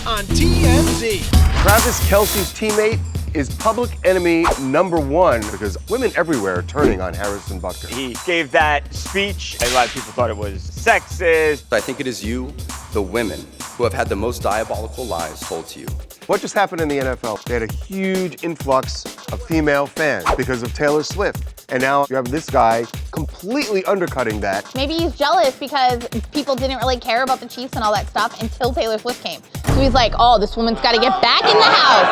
on TMZ. Travis Kelce's teammate is public enemy #1 because women everywhere are turning on Harrison Butker. He gave that speech. A lot of people thought it was sexist. I think it is you, the women, who have had the most diabolical lies told to you. What just happened in the NFL? They had a huge influx of female fans because of Taylor Swift. And now you have this guy completely undercutting that. Maybe he's jealous because people didn't really care about the Chiefs and all that stuff until Taylor Swift came. So he's like, oh, this woman's got to get back in the house.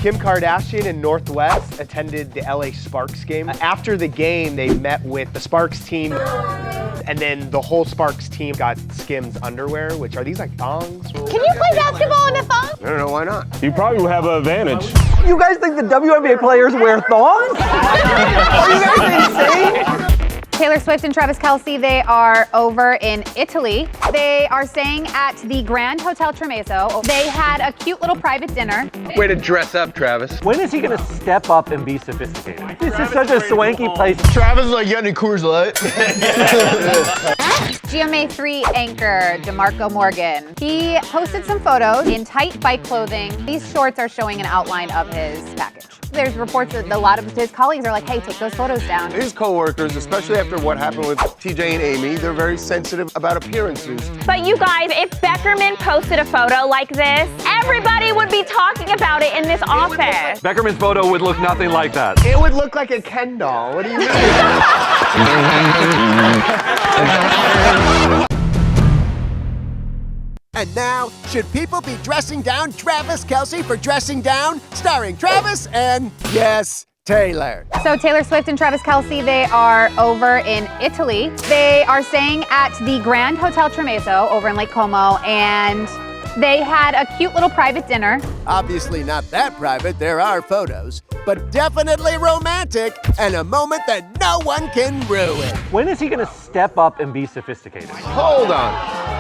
Kim Kardashian and Northwest attended the LA Sparks game. After the game, they met with the Sparks team, and then the whole Sparks team got Skims underwear, which are these like thongs? Can you play basketball in a thong? I don't know, why not? You probably will have an advantage. You guys think the WNBA players wear thongs? Are you guys insane? Taylor Swift and Travis Kelce, they are over in Italy. They are staying at the Grand Hotel Tremeso. They had a cute little private dinner. Way to dress up, Travis. When is he gonna step up and be sophisticated? This is such a swanky place. Travis is like, you got any Coors Light? GMA3 anchor DeMarco Morgan. He posted some photos in tight bike clothing. These shorts are showing an outline of his package. There's reports that a lot of his colleagues are like, hey, take those photos down. His coworkers, especially after what happened with TJ and Amy, they're very sensitive about appearances. But you guys, if Beckerman posted a photo like this, everybody would be talking about it in this office. Beckerman's photo would look nothing like that. It would look like a Ken doll. What do you mean? And now, should people be dressing down Travis Kelce for dressing down? Starring Travis and, yes, Taylor. So Taylor Swift and Travis Kelce, they are over in Italy. They are staying at the Grand Hotel Tremeso over in Lake Como, and they had a cute little private dinner. Obviously not that private, there are photos, but definitely romantic and a moment that no one can ruin. When is he gonna step up and be sophisticated? Hold on.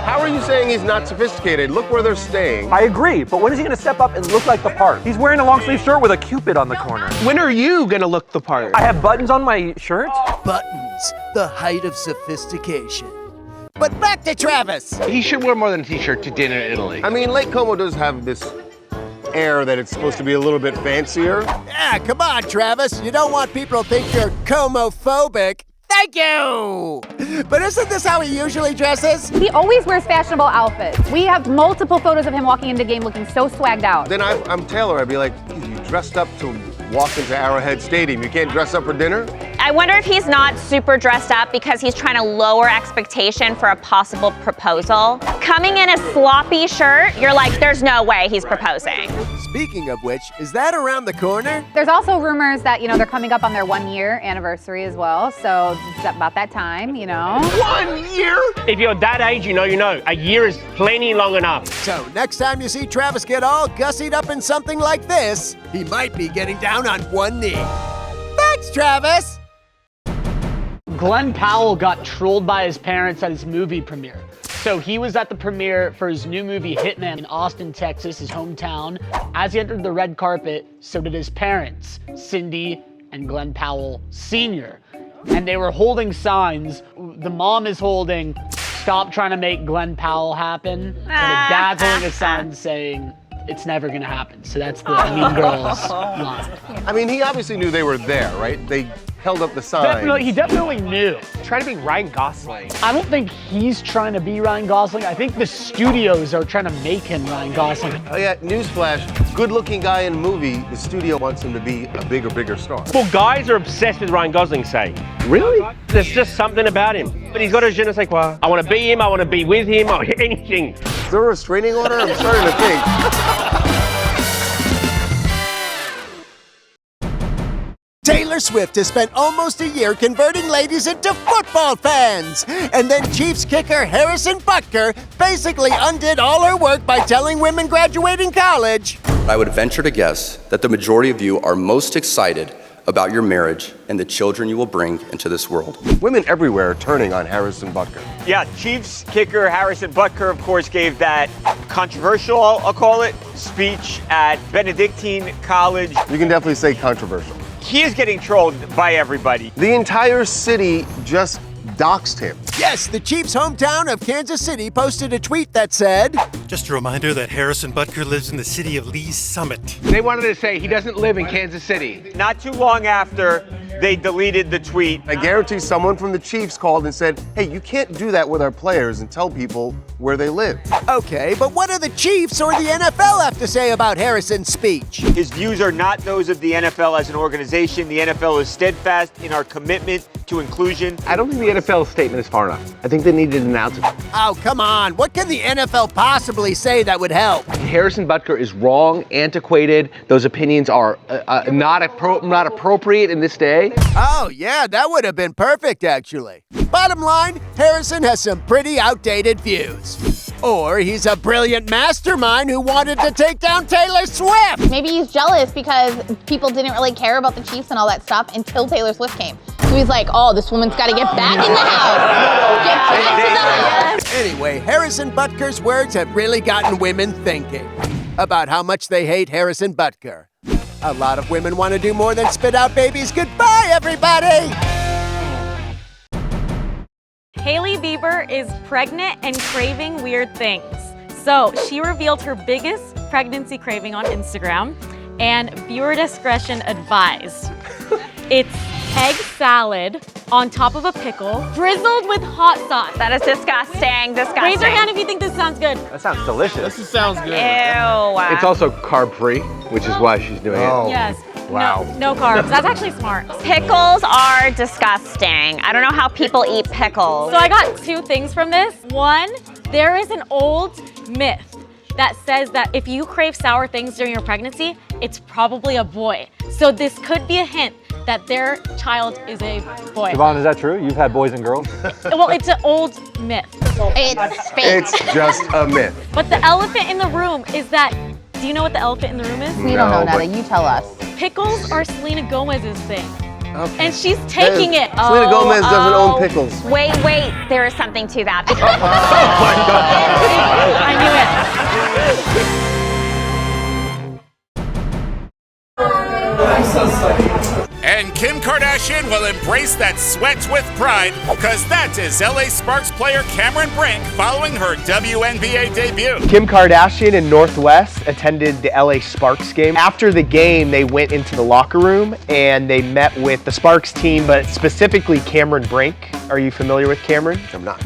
How are you saying he's not sophisticated? Look where they're staying. I agree, but when is he gonna step up and look like the part? He's wearing a long sleeve shirt with a Cupid on the corner. When are you gonna look the part? I have buttons on my shirt. Buttons, the height of sophistication. But back to Travis. He should wear more than a t-shirt to dinner in Italy. I mean, Lake Como does have this air that it's supposed to be a little bit fancier. Yeah, come on, Travis. You don't want people to think you're Como-phobic. Thank you! But isn't this how he usually dresses? He always wears fashionable outfits. We have multiple photos of him walking into the game looking so swagged out. Then I'm Taylor. I'd be like, you dressed up to walk into Arrowhead Stadium. You can't dress up for dinner? I wonder if he's not super dressed up because he's trying to lower expectation for a possible proposal. Coming in a sloppy shirt, you're like, there's no way he's proposing. Speaking of which, is that around the corner? There's also rumors that, they're coming up on their 1-year anniversary as well. So it's about that time, 1 year? If you're that age, you know. A year is plenty long enough. So next time you see Travis get all gussied up in something like this, he might be getting down on one knee. Thanks, Travis! Glen Powell got trolled by his parents at his movie premiere. So he was at the premiere for his new movie Hitman in Austin, Texas, his hometown. As he entered the red carpet, so did his parents, Cindy and Glen Powell Sr. And they were holding signs. The mom is holding, "Stop trying to make Glen Powell happen." And the dad's holding a sign saying, "It's never gonna happen." So that's the Mean Girls line. I mean, he obviously knew they were there, right? They held up the sign. He definitely knew. Trying to be Ryan Gosling. I don't think he's trying to be Ryan Gosling. I think the studios are trying to make him Ryan Gosling. Oh yeah, newsflash, good-looking guy in movie, the studio wants him to be a bigger star. Well, guys are obsessed with Ryan Gosling, say. Really? There's just something about him. But he's got a je ne sais quoi. I want to be him, I want to be with him, or anything. Is there a restraining order? I'm starting to think. Taylor Swift has spent almost a year converting ladies into football fans. And then Chiefs kicker Harrison Butker basically undid all her work by telling women graduating college. I would venture to guess that the majority of you are most excited about your marriage and the children you will bring into this world. Women everywhere are turning on Harrison Butker. Yeah, Chiefs kicker Harrison Butker, of course, gave that controversial, I'll call it, speech at Benedictine College. You can definitely say controversial. He is getting trolled by everybody. The entire city just doxed him. Yes, the Chiefs' hometown of Kansas City posted a tweet that said, "Just a reminder that Harrison Butker lives in the city of Lee's Summit." They wanted to say he doesn't live in Kansas City. Not too long after, they deleted the tweet. I guarantee someone from the Chiefs called and said, hey, you can't do that with our players and tell people where they live. Okay, but what do the Chiefs or the NFL have to say about Harrison's speech? His views are not those of the NFL as an organization. The NFL is steadfast in our commitment to inclusion. I don't think the NFL statement is far enough. I think they need to announce it. Oh, come on. What can the NFL possibly say that would help? Harrison Butker is wrong, antiquated. Those opinions are not appropriate in this day. Oh, yeah, that would have been perfect, actually. Bottom line, Harrison has some pretty outdated views. Or he's a brilliant mastermind who wanted to take down Taylor Swift. Maybe he's jealous because people didn't really care about the Chiefs and all that stuff until Taylor Swift came. So he's like, oh, this woman's got to get back in the house. Get back to the house. Anyway, Harrison Butker's words have really gotten women thinking about how much they hate Harrison Butker. A lot of women want to do more than spit out babies. Goodbye, everybody! Hailey Bieber is pregnant and craving weird things. So she revealed her biggest pregnancy craving on Instagram, and viewer discretion advised. It's egg salad on top of a pickle, drizzled with hot sauce. That is disgusting, disgusting. Raise your hand if you think this sounds good. That sounds delicious. This sounds good. Ew. It's also carb-free, which is why she's doing it. Yes. Wow. No carbs. That's actually smart. Pickles are disgusting. I don't know how people eat pickles. So I got two things from this. One, there is an old myth that says that if you crave sour things during your pregnancy, it's probably a boy. So this could be a hint that their child is a boy. Siobhan, is that true? You've had boys and girls? Well, it's an old myth. It's fake. It's just a myth. But the elephant in the room is that, do you know what the elephant in the room is? We don't know, Nana. You tell us. Pickles are Selena Gomez's thing. Okay. And she's taking it. Selena Gomez doesn't own pickles. Wait, there is something to that. And Kim Kardashian will embrace that sweats with pride, because that's his LA Sparks player Cameron Brink following her WNBA debut. Kim Kardashian and Northwest attended the LA Sparks game. After the game, they went into the locker room and they met with the Sparks team, but specifically Cameron Brink. Are you familiar with Cameron? I'm not.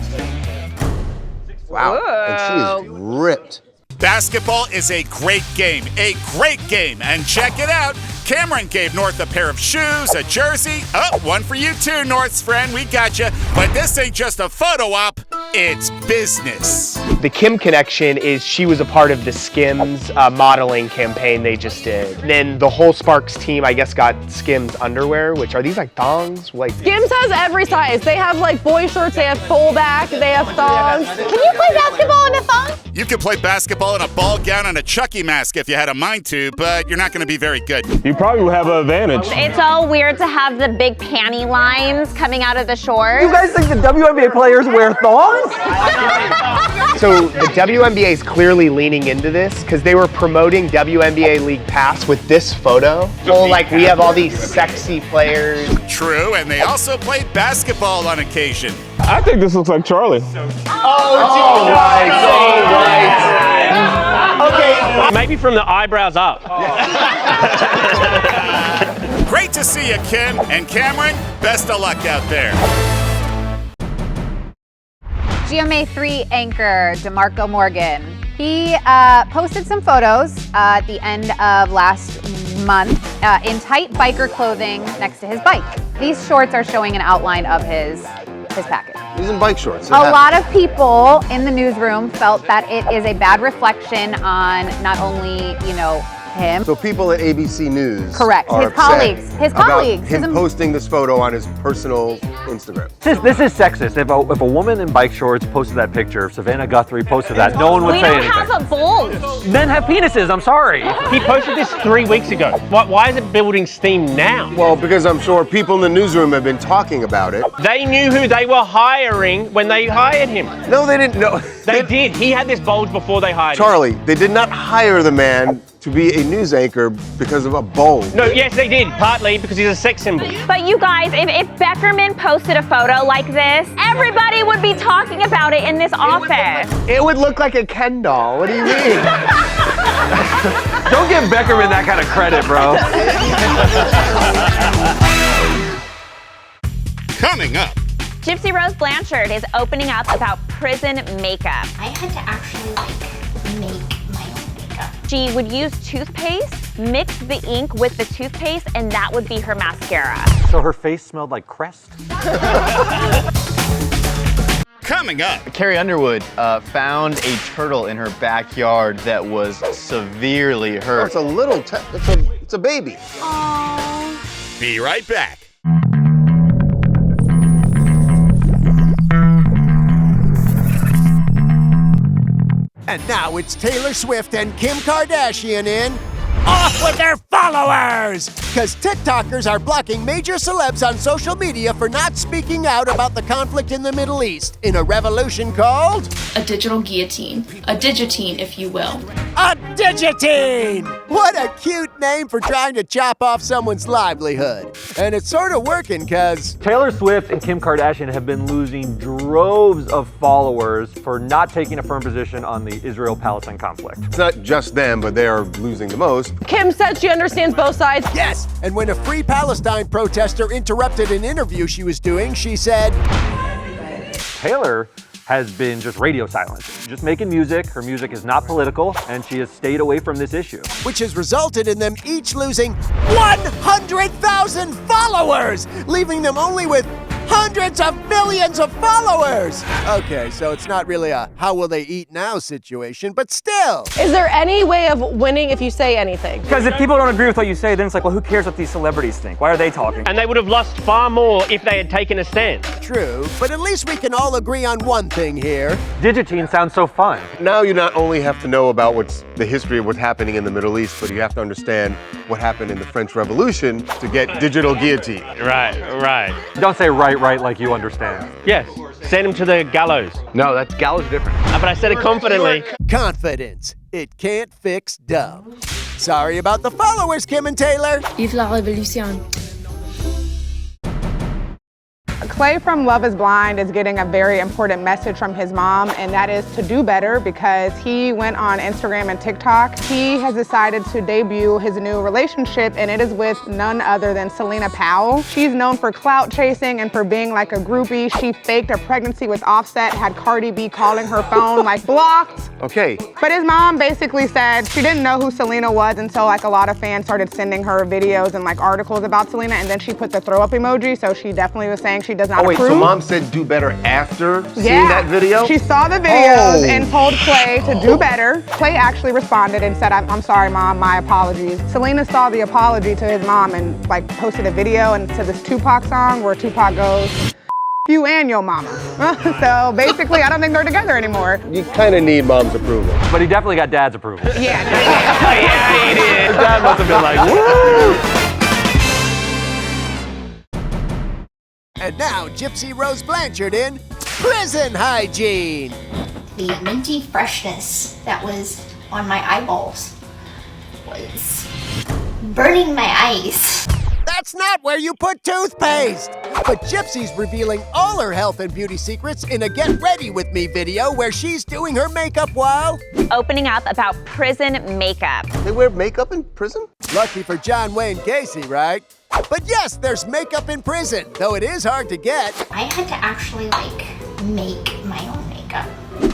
Wow. And she is ripped. Basketball is a great game, and check it out. Cameron gave North a pair of shoes, a jersey. Oh, one for you too, North's friend, we got you. But this ain't just a photo op, it's business. The Kim connection is she was a part of the Skims modeling campaign they just did. And then the whole Sparks team, I guess, got Skims underwear, which are these like thongs? Like Skims has every size. They have like boy shirts, they have full back, they have thongs. Can you play basketball in a thong? You could play basketball in a ball gown and a Chucky mask if you had a mind to, but you're not going to be very good. You probably will have an advantage. It's all weird to have the big panty lines coming out of the shorts. You guys think the WNBA players wear thongs? So the WNBA is clearly leaning into this because they were promoting WNBA League Pass with this photo. So like we have all these sexy players. True, and they also played basketball on occasion. I think this looks like Charlie. Okay. Maybe from the eyebrows up. Great to see you, Kim. And Cameron, best of luck out there. GMA3 anchor DeMarco Morgan. He posted some photos at the end of last month in tight biker clothing next to his bike. These shorts are showing an outline of his package. He's in bike shorts. A lot of people in the newsroom felt that it is a bad reflection on not only, him. So people at ABC News. Correct. Are his colleagues. about him posting this photo on his personal Instagram. This is sexist. If a woman in bike shorts posted that picture, if Savannah Guthrie posted that, no one would say anything. We don't have a bulge. Men have penises, I'm sorry. He posted this 3 weeks ago. Why is it building steam now? Well, because I'm sure people in the newsroom have been talking about it. They knew who they were hiring when they hired him. No, they didn't know. They did. He had this bulge before they hired him. Charlie, they did not hire the man to to be a news anchor because of a bowl. No, yes, they did. Partly because he's a sex symbol. But you guys, if Beckerman posted a photo like this, everybody would be talking about it in this office. It would look like a Ken doll. What do you mean? Don't give Beckerman that kind of credit, bro. Coming up. Gypsy Rose Blanchard is opening up about prison makeup. I had to actually make my own makeup. She would use toothpaste, mix the ink with the toothpaste, and that would be her mascara. So her face smelled like Crest? Coming up. Carrie Underwood found a turtle in her backyard that was severely hurt. Oh, it's a little, it's a baby. Aww. Be right back. And now it's Taylor Swift and Kim Kardashian in Off With Their Followers! Because TikTokers are blocking major celebs on social media for not speaking out about the conflict in the Middle East in a revolution called a digital guillotine. A digitine, if you will. a digitine! What a cute name for trying to chop off someone's livelihood. And it's sort of working because Taylor Swift and Kim Kardashian have been losing droves of followers for not taking a firm position on the Israel-Palestine conflict. It's not just them, but they are losing the most. Kim said she understands both sides. Yes, and when a Free Palestine protester interrupted an interview she was doing, she said, Taylor has been just radio silent, just making music. Her music is not political, and she has stayed away from this issue. which has resulted in them each losing 100,000 followers, leaving them only with hundreds of millions of followers. Okay, so it's not really a how will they eat now situation, but still. Is there any way of winning if you say anything? Because if people don't agree with what you say, then it's like, well, who cares what these celebrities think? Why are they talking? And they would have lost far more if they had taken a stand. True, but at least we can all agree on one thing here. Digitine sounds so fun. Now you not only have to know about what's the history of what's happening in the Middle East, but you have to understand what happened in the French Revolution to get digital guillotine. Right. Don't say right like you understand. Yes, send him to the gallows. No, that's gallows different. But I said it confidently. Confidence. It can't fix dumb. Sorry about the followers, Kim and Taylor. Vive la révolution. Clay from Love is Blind is getting a very important message from his mom, and that is to do better because he went on Instagram and TikTok. He has decided to debut his new relationship, and it is with none other than Selena Powell. She's known for clout chasing and for being like a groupie. She faked a pregnancy with Offset, had Cardi B calling her phone like blocked. Okay. But his mom basically said she didn't know who Selena was until like a lot of fans started sending her videos and like articles about Selena, and then she put the throw up emoji, so she definitely was saying she does not approve. So mom said do better after seeing that video? She saw the videos and told Clay to do better. Clay actually responded and said, I'm sorry, Mom, my apologies. Selena saw the apology to his mom and like posted a video and to this Tupac song where Tupac goes, you and your mama. So basically, I don't think they're together anymore. You kind of need mom's approval. But he definitely got dad's approval. Yeah. Yeah, he did. His dad must have been like, woo! And now, Gypsy Rose Blanchard in Prison Hygiene. The minty freshness that was on my eyeballs was burning my eyes. That's not where you put toothpaste. But Gypsy's revealing all her health and beauty secrets in a Get Ready With Me video where she's doing her makeup while Opening up about prison makeup. They wear makeup in prison? Lucky for John Wayne Casey, right? But yes, there's makeup in prison, though it is hard to get. I had to actually make my own makeup.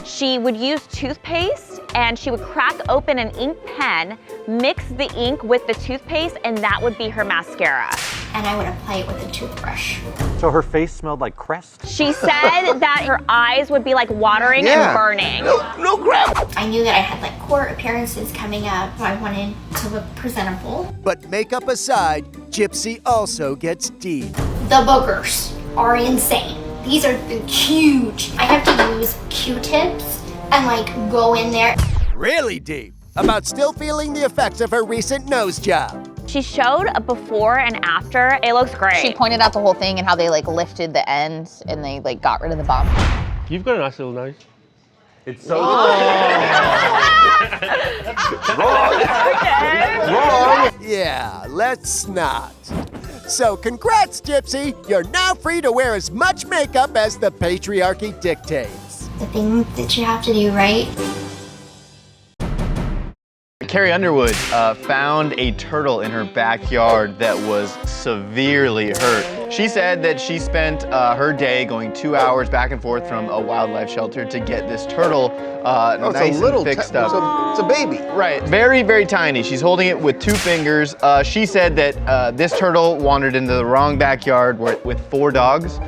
She would use toothpaste and she would crack open an ink pen, mix the ink with the toothpaste, and that would be her mascara. And I would apply it with a toothbrush. So her face smelled like Crest? She said that her eyes would be like watering and burning. No crap. I knew that I had court appearances coming up, so I wanted to look presentable. But makeup aside, Gypsy also gets deep. The boogers are insane. These are huge. I have to use Q-tips and go in there. Really deep. About still feeling the effects of her recent nose job. She showed a before and after. It looks great. She pointed out the whole thing and how they lifted the ends and they got rid of the bump. You've got a nice little nose. It's so Wrong. Yeah, let's not. So congrats, Gypsy. You're now free to wear as much makeup as the patriarchy dictates. The thing that you have to do right. Carrie Underwood found a turtle in her backyard that was severely hurt. She said that she spent her day going 2 hours back and forth from a wildlife shelter to get this turtle nice and fixed up. It's a baby. Right, very, very tiny. She's holding it with 2 fingers. She said that this turtle wandered into the wrong backyard with 4 dogs.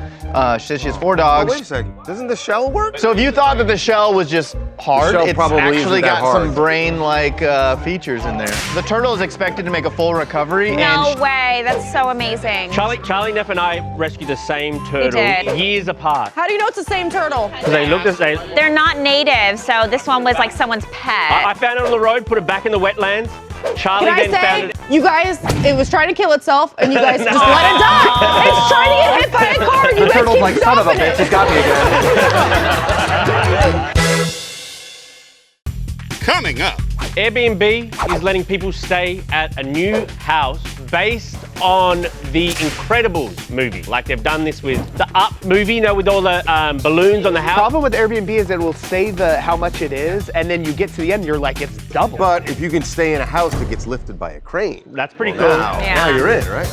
She says she has 4 dogs. Oh, wait a second. Doesn't the shell work? So if you thought that the shell was just hard, The shell it's probably actually isn't that got some hard. brain-like features in there. The turtle is expected to make a full recovery. No way, that's so amazing. Charlie Neff and I rescued the same turtle did. years apart. How do you know it's the same turtle? Because they look the same. They're not native, so this one was like someone's pet. I found it on the road, put it back in the wetlands. Charlie Can I then found say, it. you guys, it was trying to kill itself, and you guys just let it die. It's trying to get hit by a car, and you The guys turtle's keep like, son of a stopping bitch, it. it got me again. Coming up. Airbnb is letting people stay at a new house based on the Incredibles movie. Like they've done this with the Up movie, you know, with all the balloons on the The house. problem with Airbnb is it will say how much it is, and then you get to the end, you're like, it's double. But if you can stay in a house that gets lifted by a crane. That's pretty cool. Now you're in, right?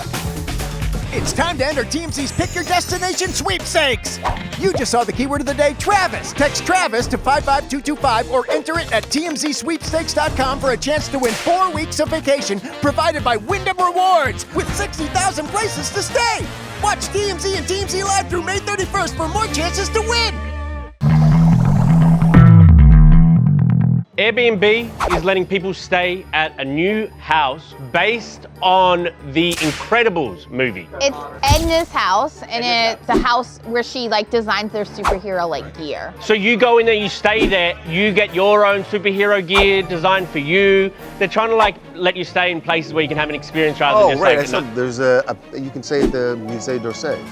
It's time to enter TMZ's Pick Your Destination sweepstakes. You just saw the keyword of the day, Travis. Text Travis to 55225 or enter it at tmzsweepstakes.com for a chance to win 4 weeks of vacation provided by Wyndham Rewards with 60,000 places to stay. Watch TMZ and TMZ Live through May 31st for more chances to win. Airbnb is letting people stay at a new house based on the Incredibles movie. It's Edna's house, and it's a house where she like designs their superhero like gear. So you go in there, you stay there, you get your own superhero gear designed for you. They're trying to like let you stay in places where you can have an experience rather than Oh, just right. I like said there's a you can say at the Musée d'Orsay in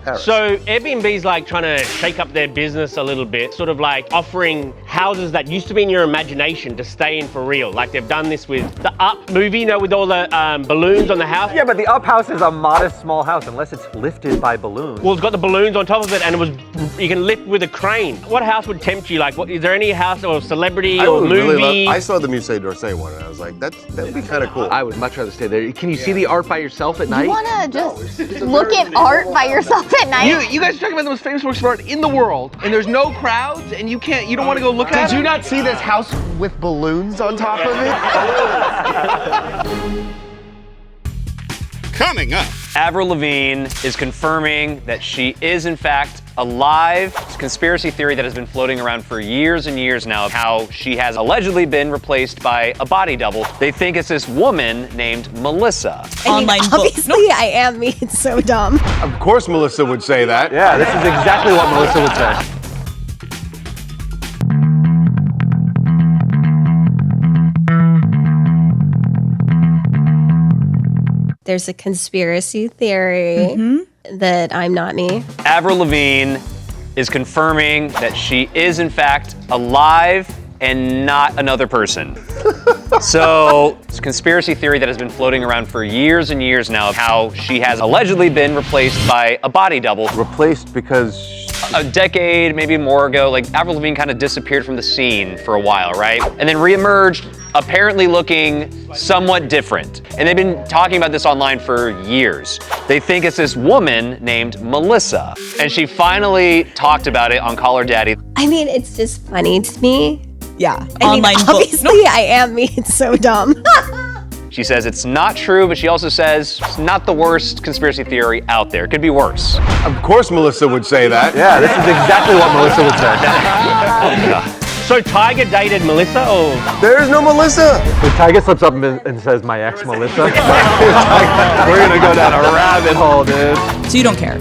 Paris. So Airbnb's like trying to shake up their business a little bit, sort of like offering houses that used to be in your imagination to stay in for real. Like they've done this with the Up movie, you know, with all the balloons on the house. Yeah, but the Up house is a modest small house unless it's lifted by balloons. Well, it's got the balloons on top of it, and you can lift with a crane. What house would tempt you? Like, is there any house or celebrity I or would movie? really love, I saw the Musée d'Orsay one, and I was like, that would be kind of cool. I would much rather stay there. Can you see the art by yourself at night? You wanna just look at art by yourself at night? You guys are talking about the most famous works of art in the world, and there's no crowds, and you don't want to go look at it? Did you not see this house with balloons on top of it? Coming up. Avril Lavigne is confirming that she is in fact alive. It's a conspiracy theory that has been floating around for years and years now of how she has allegedly been replaced by a body double. They think it's this woman named Melissa. Obviously, I am me. It's so dumb. Of course Melissa would say that. Yeah, this is exactly what Melissa would say. There's a conspiracy theory that I'm not me. Avril Lavigne is confirming that she is in fact alive and not another person. So it's a conspiracy theory that has been floating around for years and years now of how she has allegedly been replaced by a body double. Replaced because a decade, maybe more ago, like Avril Lavigne kind of disappeared from the scene for a while, right? And then reemerged, apparently looking somewhat different. And they've been talking about this online for years. They think it's this woman named Melissa. And she finally talked about it on Call Her Daddy. I mean, it's just funny to me. Yeah. I mean, obviously, I am me. It's so dumb. She says it's not true, but she also says it's not the worst conspiracy theory out there. It could be worse. Of course Melissa would say that. Yeah, this is exactly what Melissa would say. So Tiger dated Melissa, or? There's no Melissa. When Tiger slips up and says, my ex Melissa, we're gonna go down a rabbit hole, dude. So you don't care?